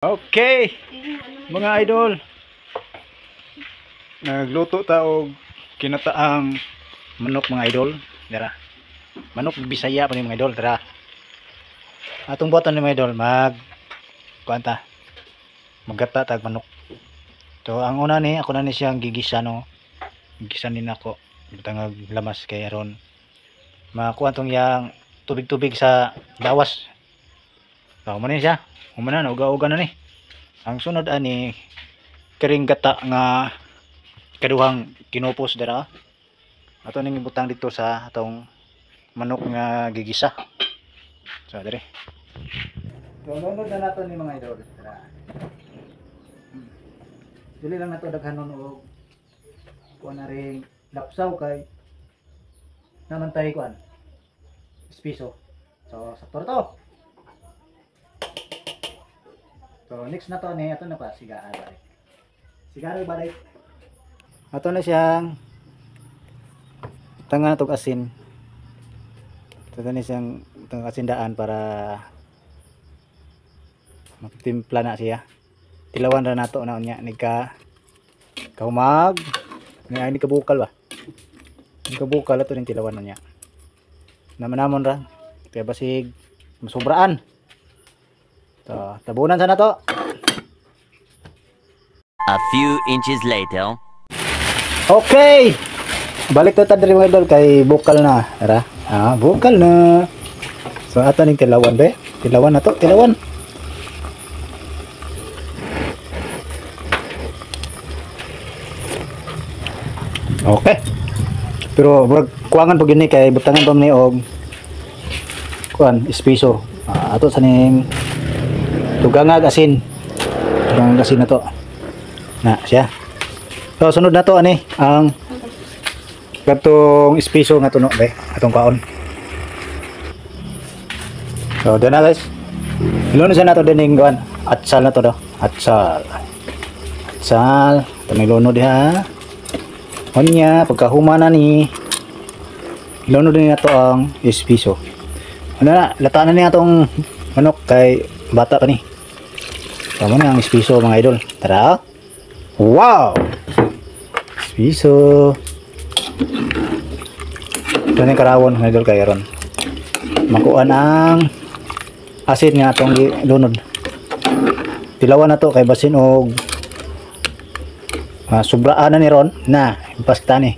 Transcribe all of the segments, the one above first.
Okay, mga idol, nagluto ta og kinataang manok mga idol. Dara. Manok Bisaya pa ni mga idol, dara. Atong buhaton ni mga idol, kuanta. Maggata tag manok. So ang una ni ako na ni siyang gigisa no. Gigisa ni nako. Butang lamas kay aron makuha tong yang tubig-tubig sa dawas. So mo ni siya. Humana na uga-uga na ni. Ang sunod ani kiring gata nga kaduhang kinupos dara. Ato ning ibutang dito sa atong manok nga gigisa. So dire. So lunod na nato ni mga idol. Dara. Dili lang nato daghanon og kuan na ring lapsaw kay namantay kuan. Espiso. So sakto to. So next na to ni ato na pa sigahan balik. Sigahan balik. Ato na siyang tanga tog asin. Ato na siyang tong asindaan para magtimpla na siya. Tilawan ra nato na unya nigka kahumag. Ni kabukal ba? Ni kabukal ato ning tilawan unya. Naman ra kay basig masubraan. So, tabunan sana to. A few inches later. Okay. Balik to tadri mga idol kay bukal na. Tara. Bukal na. So ato ning tilawan be. Tilawan na to, tilawan. Okay. Pero kuangan pag yun kay butangan pa ni og kuan espiso. Ato sa ning tugangag asin. Tugangag asin na to. Na siya. So sunod na to ani ang katong espiso nga tuno be atong kaon. So dyan na guys. Ilon na to din yung atsal na to do. Atsal. Atsal. Ito may lono diha. Onya pagkahuma na ni lono din na to ang espiso. Ano na lataan na niya atong manok kay bata pa ni. Tama na ang espiso mga idol. Tara. Wow! Espiso. Ito na yung karawon mga idol kay Aaron. Makuha ang asin nga itong lunod. Tilawan na to kay basin og subraan na ni Ron. Na, impasta ni.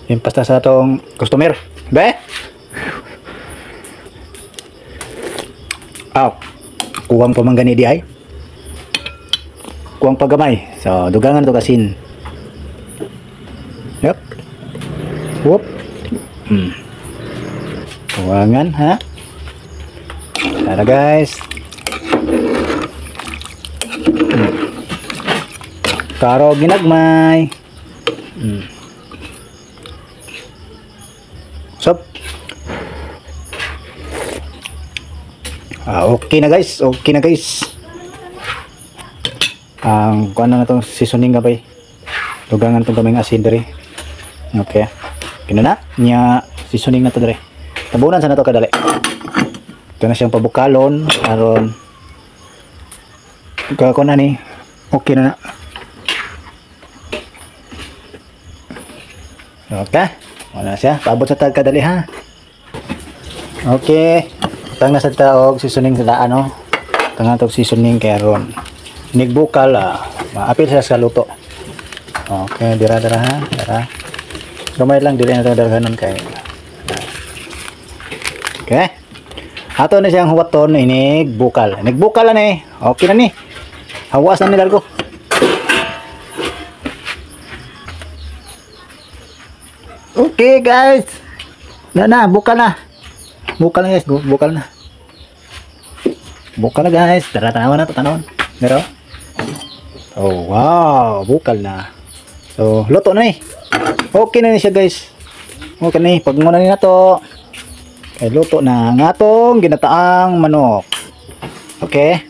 Impasta sa itong customer. Be? Kuwang pamanggani di ay. Kuwang pagamay. So, dugangan to kasin. Yep. Whoop. Kuwangan, ha? Tara guys. Karo ginagmay. Sup. Okay na guys, okay na guys. Ang kuan na itong seasoning gabay. Tugangan itong kaming asin dere. Okay. Kina na nya seasoning na to dere. Tabunan sa na to kadali. Ito na siyang pabukalon aron kuan na ni. Okay na na. Okay. Wala siya. Paabot sa tag kadali ha. Okay. Tang nasa taog seasoning sa daan no. Tang tog seasoning kay aron nigbukal maapil sa luto. Okay, dira ha. Dira. Gamay lang dili na to daghanon kay. Okay. Ato na siyang huwaton inig bukal. Nigbukal na ni. Okay na ni. Hawas na ni largo. Okay guys. Na bukal na. Bukal na guys, bukal na. Bukal na guys. Tara tanawan na to, tanawan. Pero oh wow, bukal na. So, luto na eh. Okay na ni siya guys. Okay na eh. Pag muna ni na to. Kay luto na ng atong ginataang manok. Okay.